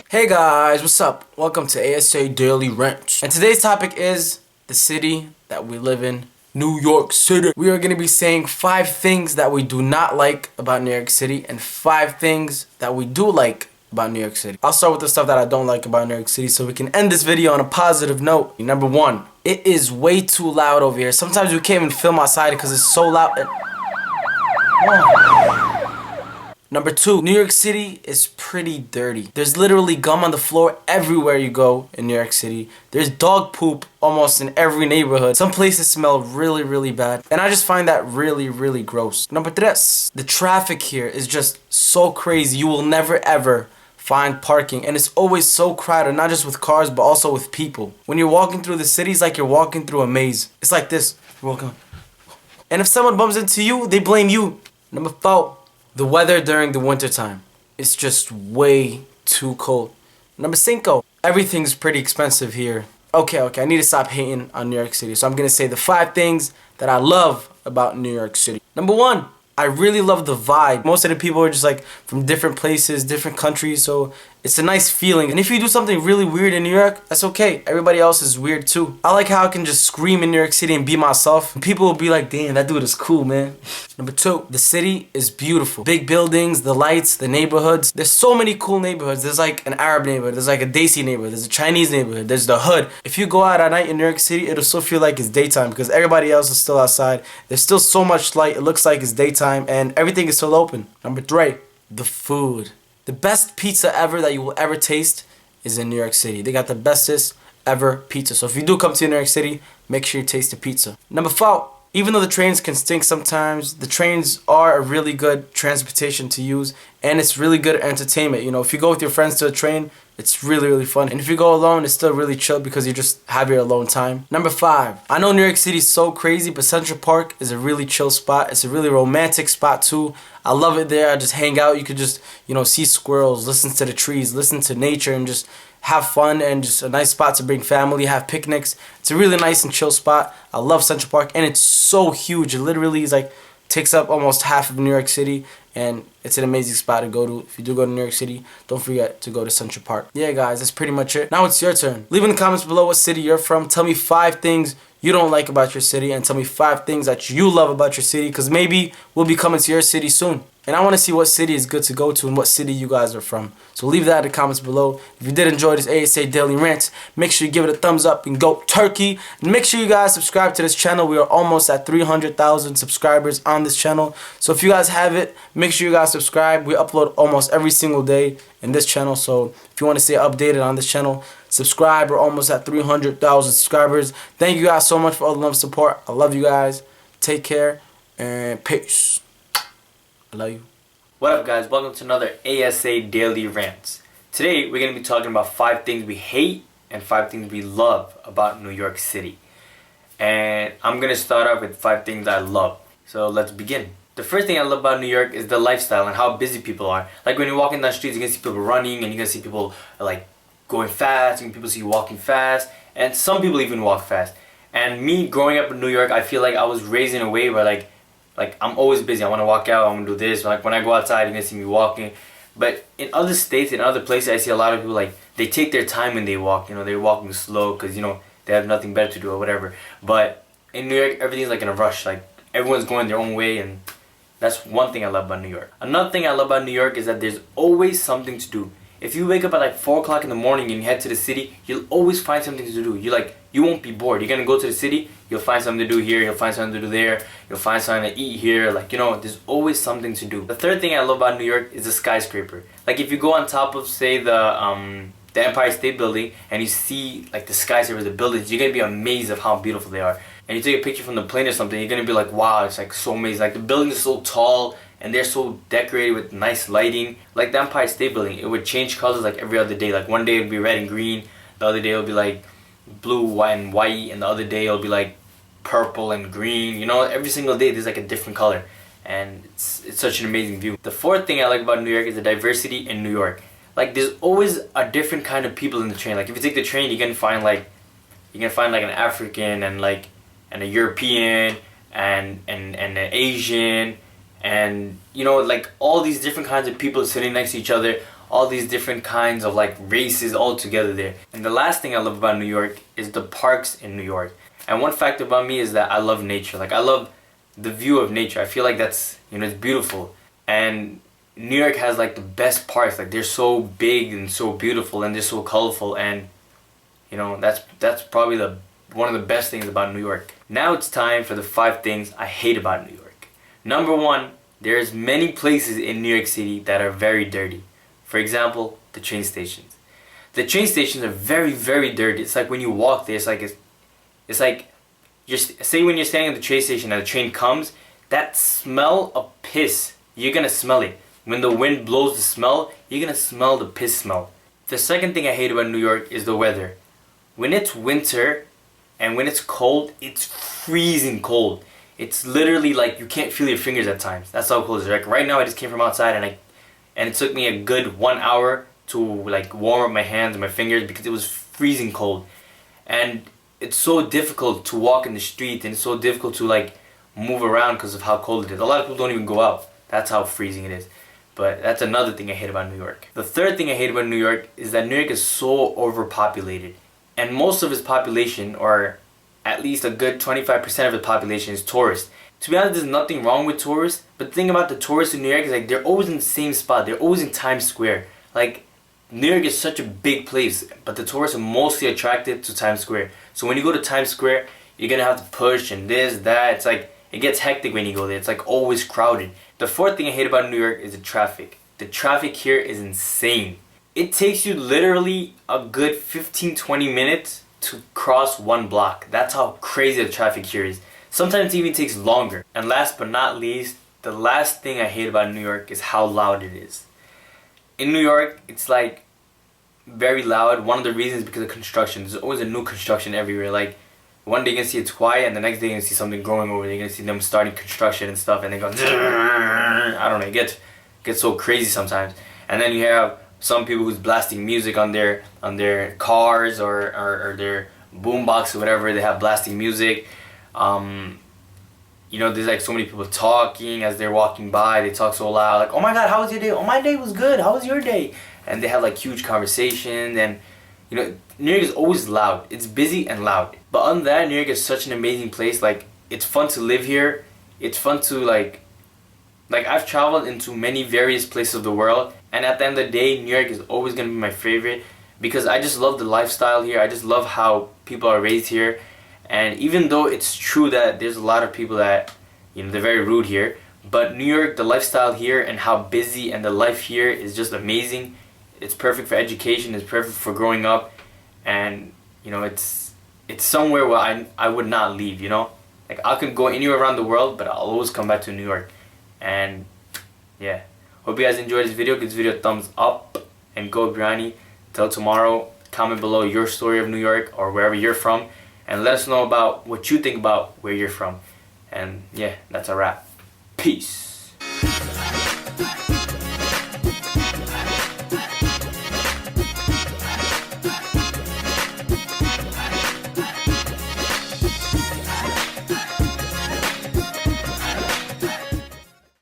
Hey guys, what's up? Welcome to ASA Daily Rant. And today's topic is the city that we live in, New York City. We are going to be saying 5 things that we do not like about New York City and 5 things that we do like about New York City. I'll start with the stuff that I don't like about New York City so we can end this video on a positive note. Number 1, it is way too loud over here. Sometimes we can't even film outside because it's so loud. Number 2, New York City is pretty dirty. There's literally gum on the floor everywhere you go in New York City. There's dog poop almost in every neighborhood. Some places smell really bad. And I just find that really gross. Number 3, the traffic here is just so crazy. You will never ever find parking. And it's always so crowded, not just with cars, but also with people. When you're walking through the city, it's like you're walking through a maze. It's like this. You're walking. And if someone bumps into you, they blame you. Number 4. The weather during the winter time. It's just way too cold. Number 5. Everything's pretty expensive here. Okay, I need to stop hating on New York City. So I'm going to say the 5 things that I love about New York City. Number 1, I really love the vibe. Most of the people are just like from different places, different countries, so it's a nice feeling. And if you do something really weird in New York, that's okay. Everybody else is weird too. I like how I can just scream in New York City and be myself. And people will be like, damn, that dude is cool, man. Number 2, the city is beautiful. Big buildings, the lights, the neighborhoods. There's so many cool neighborhoods. There's like an Arab neighborhood, there's like a Desi neighborhood, there's a Chinese neighborhood, there's the hood. If you go out at night in New York City, it'll still feel like it's daytime because everybody else is still outside. There's still so much light, it looks like it's daytime and everything is still open. Number 3, the food. The best pizza ever that you will ever taste is in New York City. They got the bestest ever pizza. So if you do come to New York City, make sure you taste the pizza. Number 4, even though the trains can stink sometimes, the trains are a really good transportation to use and it's really good entertainment. You know, if you go with your friends to a train, it's really fun. And if you go alone, it's still really chill because you just have your alone time. Number 5, I know New York City is so crazy, but Central Park is a really chill spot. It's a really romantic spot too. I love it there. I just hang out. You could just, see squirrels, listen to the trees, listen to nature, and just have fun, and just a nice spot to bring family, have picnics. It's a really nice and chill spot. I love Central Park, and it's so huge. It literally is like takes up almost half of New York City, and it's an amazing spot to go to. If you do go to New York City, don't forget to go to Central Park. Yeah, guys, that's pretty much it. Now it's your turn. Leave in the comments below what city you're from. Tell me 5 things you don't like about your city, and tell me 5 things that you love about your city, because maybe we'll be coming to your city soon. And I want to see what city is good to go to and what city you guys are from. So leave that in the comments below. If you did enjoy this ASA Daily Rant, make sure you give it a thumbs up and go turkey. And make sure you guys subscribe to this channel. We are almost at 300,000 subscribers on this channel. So if you guys have it, make sure you guys subscribe. We upload almost every single day in this channel. So if you want to stay updated on this channel, subscribe. We're almost at 300,000 subscribers. Thank you guys so much for all the love and support. I love you guys. Take care and peace. I love you. What up, guys? Welcome to another ASA Daily Rants. Today we're going to be talking about 5 things we hate and 5 things we love about New York City. And I'm going to start off with 5 things I love. So let's begin. The first thing I love about New York is the lifestyle and how busy people are. Like when you're walking down the streets, you're going to see people running, and you're going to see people like going fast, and people see you walking fast, and some people even walk fast. And me growing up in New York, I feel like I was raised in a way where like I'm always busy. I want to walk out, I want to do this. Like when I go outside, you're going to see me walking. But in other states, in other places, I see a lot of people like they take their time when they walk. They're walking slow because they have nothing better to do or whatever. But in New York, everything's like in a rush. Like everyone's going their own way, and that's one thing I love about New York. Another thing I love about New York is that there's always something to do. If you wake up at like 4 o'clock in the morning and you head to the city, you'll always find something to do. You won't be bored. You're gonna go to the city, you'll find something to do here, you'll find something to do there, you'll find something to eat here. There's always something to do. The third thing I love about New York is the skyscraper. Like if you go on top of, say, the Empire State Building and you see like the skyscrapers, the buildings, you're gonna be amazed of how beautiful they are. And you take a picture from the plane or something, you're gonna be like, wow, it's like so amazing. Like the buildings are so tall and they're so decorated with nice lighting. Like the Empire State Building, it would change colors like every other day. Like one day it would be red and green, the other day it would be like blue, white, and white, and the other day it'll be like purple and green. Every single day there's like a different color, and it's such an amazing view. The fourth thing I like about New York is the diversity in New York. Like there's always a different kind of people in the train. Like if you take the train, you can find like an African and a European and an Asian, and like all these different kinds of people sitting next to each other, all these different kinds of like races all together there. And the last thing I love about New York is the parks in New York. And one fact about me is that I love nature. Like I love the view of nature. I feel like that's, it's beautiful. And New York has like the best parks. Like they're so big and so beautiful and they're so colorful, and that's probably one of the best things about New York. Now it's time for the 5 things I hate about New York. Number 1, there's many places in New York City that are very dirty. For example, the train stations. The train stations are very, very dirty. It's like when you walk there, it's like say when you're standing at the train station and the train comes, that smell of piss, you're gonna smell it. When the wind blows the smell, you're gonna smell the piss smell. The second thing I hate about New York is the weather. When it's winter and when it's cold, it's freezing cold. It's literally like you can't feel your fingers at times. That's how cold it is. Like right now I just came from outside and it took me a good 1 hour to like warm up my hands and my fingers because it was freezing cold. And it's so difficult to walk in the street, and it's so difficult to like move around because of how cold it is. A lot of people don't even go out. That's how freezing it is. But that's another thing I hate about New York. The third thing I hate about New York is that New York is so overpopulated. And most of its population, or at least a good 25% of the population, is tourists. To be honest, there's nothing wrong with tourists. But the thing about the tourists in New York is like they're always in the same spot. They're always in Times Square. Like New York is such a big place, but the tourists are mostly attracted to Times Square. So when you go to Times Square, you're gonna have to push and this, that. It's like it gets hectic when you go there. It's like always crowded. The fourth thing I hate about New York is the traffic. The traffic here is insane. It takes you literally a good 15-20 minutes to cross 1 block. That's how crazy the traffic here is. Sometimes it even takes longer. And last but not least, the last thing I hate about New York is how loud it is. In New York, it's like very loud. One of the reasons is because of construction. There's always a new construction everywhere. Like one day you're gonna see it's quiet, and the next day you're gonna see something growing over there. You're gonna see them starting construction and stuff, and they go, I don't know, it gets so crazy sometimes. And then you have some people who's blasting music on their cars or their boombox or whatever. They have blasting music. There's like so many people talking as they're walking by. They talk so loud, like, oh my god, how was your day? Oh, my day was good. How was your day? And they have like huge conversations. And New York is always loud. It's busy and loud. But other than that, New York is such an amazing place. Like it's fun to live here. It's fun to like I've traveled into many various places of the world, and at the end of the day, New York is always gonna be my favorite because I just love the lifestyle here. I just love how people are raised here. And even though it's true that there's a lot of people that, they're very rude here, but New York, the lifestyle here and how busy and the life here is just amazing. It's perfect for education, it's perfect for growing up, and, it's somewhere where I would not leave, Like I could go anywhere around the world, but I'll always come back to New York. And, yeah. Hope you guys enjoyed this video. Give this video a thumbs up and go Biryani. Till tomorrow, comment below your story of New York or wherever you're from. And let us know about what you think about where you're from. And yeah, that's a wrap. Peace.